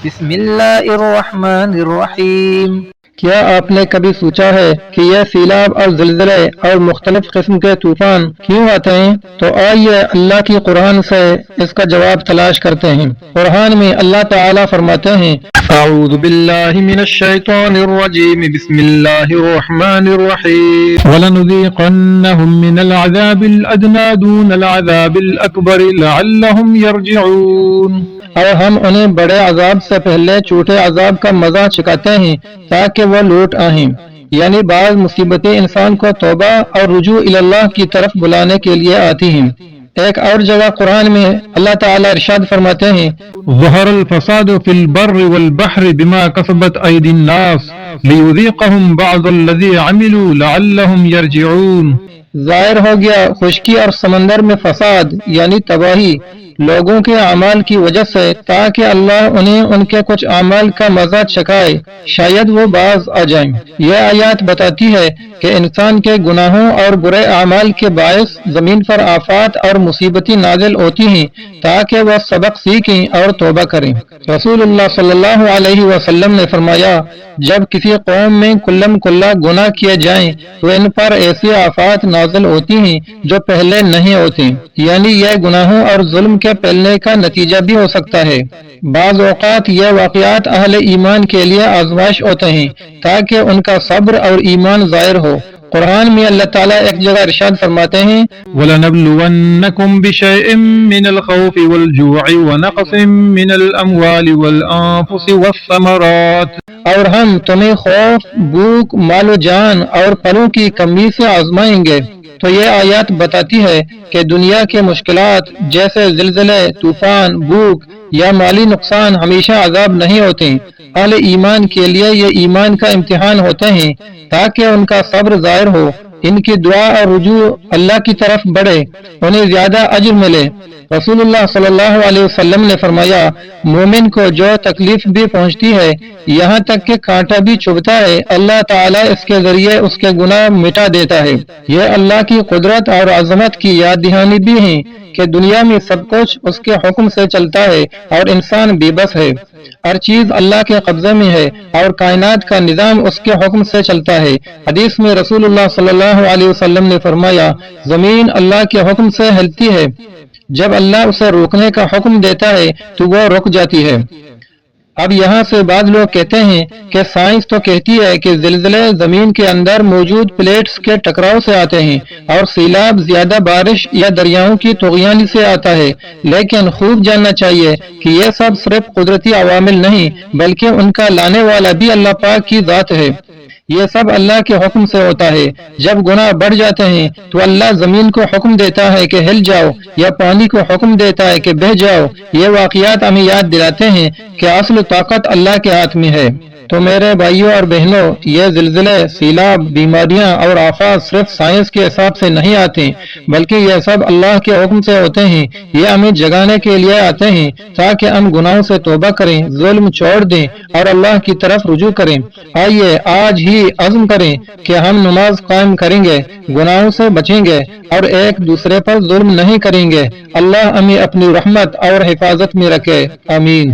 بسم اللہ الرحمن الرحیم۔ کیا آپ نے کبھی سوچا ہے کہ یہ سیلاب اور زلزلے اور مختلف قسم کے طوفان کیوں آتے ہیں؟ تو آئیے اللہ کی قرآن سے اس کا جواب تلاش کرتے ہیں۔ قرآن میں اللہ تعالیٰ فرماتے ہیں، اعوذ باللہ من الشیطان الرجیم، بسم اللہ الرحمن الرحیم، وَلَنُذِيقَنَّهُم مِّنَ الْعَذَابِ الْأَدْنَىٰ دُونَ الْعَذَابِ الْأَكْبَرِ لَعَلَّهُمْ يَرْجِعُونَ۔ اور ہم انہیں بڑے عذاب سے پہلے چھوٹے عذاب کا مزہ چکھاتے ہیں تاکہ وہ لوٹ آئیں۔ یعنی بعض مصیبتیں انسان کو توبہ اور رجوع اللہ کی طرف بلانے کے لیے آتی ہیں۔ ایک اور جگہ قرآن میں اللہ تعالیٰ ارشاد فرماتے ہیں، ظہر الفساد فی البر والبحر بما کسبت ایدی الناس لیذیقہم بعض الذی عملوا لعلہم یرجعون۔ ظاہر ہو گیا خشکی اور سمندر میں فساد یعنی تباہی لوگوں کے اعمال کی وجہ سے، تاکہ اللہ انہیں ان کے کچھ اعمال کا مزہ چکھائے، شاید وہ باز آ جائیں۔ یہ آیات بتاتی ہے کہ انسان کے گناہوں اور برے اعمال کے باعث زمین پر آفات اور مصیبتیں نازل ہوتی ہیں تاکہ وہ سبق سیکھیں اور توبہ کریں۔ رسول اللہ صلی اللہ علیہ وسلم نے فرمایا، جب کسی قوم میں کلم کلا گناہ کیے جائیں تو ان پر ایسی آفات نازل ہوتی ہیں جو پہلے نہیں ہوتی، یعنی یہ گناہوں اور ظلم کے پھیلنے کا نتیجہ بھی ہو سکتا ہے۔ بعض اوقات یہ واقعات اہل ایمان کے لیے آزمائش ہوتے ہیں تاکہ ان کا صبر اور ایمان ظاہر ہو۔ قرآن میں اللہ تعالیٰ ایک جگہ ارشاد فرماتے ہیں، وَلَنَبْلُوَنَّكُمْ بِشَيْءٍ مِّنَ الْخَوْفِ وَالْجُوعِ وَنَقْصٍ مِّنَ الْأَمْوَالِ وَالْأَنفُسِ وَالثَّمَرَاتِ، اور ہم تمہیں خوف، بھوک، مال و جان اور پھلوں کی کمی سے آزمائیں گے۔ تو یہ آیات بتاتی ہے کہ دنیا کے مشکلات جیسے زلزلے، طوفان، بھوک یا مالی نقصان ہمیشہ عذاب نہیں ہوتے۔ اہل ایمان کے لیے یہ ایمان کا امتحان ہوتے ہیں تاکہ ان کا صبر ظاہر ہو، ان کی دعا اور رجوع اللہ کی طرف بڑھے، انہیں زیادہ اجر ملے۔ رسول اللہ صلی اللہ علیہ وسلم نے فرمایا، مومن کو جو تکلیف بھی پہنچتی ہے، یہاں تک کہ کانٹا بھی چبھتا ہے، اللہ تعالیٰ اس کے ذریعے اس کے گناہ مٹا دیتا ہے۔ یہ اللہ کی قدرت اور عظمت کی یاد دہانی بھی ہے کہ دنیا میں سب کچھ اس کے حکم سے چلتا ہے اور انسان بے بس ہے۔ ہر چیز اللہ کے قبضے میں ہے اور کائنات کا نظام اس کے حکم سے چلتا ہے۔ حدیث میں رسول اللہ صلی اللہ علیہ وسلم نے فرمایا، زمین اللہ کے حکم سے ہلتی ہے، جب اللہ اسے روکنے کا حکم دیتا ہے تو وہ رک جاتی ہے۔ اب یہاں سے بعض لوگ کہتے ہیں کہ سائنس تو کہتی ہے کہ زلزلے زمین کے اندر موجود پلیٹس کے ٹکراؤ سے آتے ہیں اور سیلاب زیادہ بارش یا دریاؤں کی طغیانی سے آتا ہے، لیکن خوب جاننا چاہیے کہ یہ سب صرف قدرتی عوامل نہیں بلکہ ان کا لانے والا بھی اللہ پاک کی ذات ہے۔ یہ سب اللہ کے حکم سے ہوتا ہے۔ جب گناہ بڑھ جاتے ہیں تو اللہ زمین کو حکم دیتا ہے کہ ہل جاؤ یا پانی کو حکم دیتا ہے کہ بہہ جاؤ۔ یہ واقعات ہمیں یاد دلاتے ہیں کہ اصل طاقت اللہ کے ہاتھ میں ہے۔ تو میرے بھائیوں اور بہنوں، یہ زلزلے، سیلاب، بیماریاں اور آفات صرف سائنس کے حساب سے نہیں آتے بلکہ یہ سب اللہ کے حکم سے ہوتے ہیں۔ یہ ہمیں جگانے کے لیے آتے ہیں تاکہ ہم گناہوں سے توبہ کریں، ظلم چھوڑ دیں اور اللہ کی طرف رجوع کریں۔ آئیے آج ہی عزم کریں کہ ہم نماز قائم کریں گے، گناہوں سے بچیں گے اور ایک دوسرے پر ظلم نہیں کریں گے۔ اللہ ہمیں اپنی رحمت اور حفاظت میں رکھے، آمین۔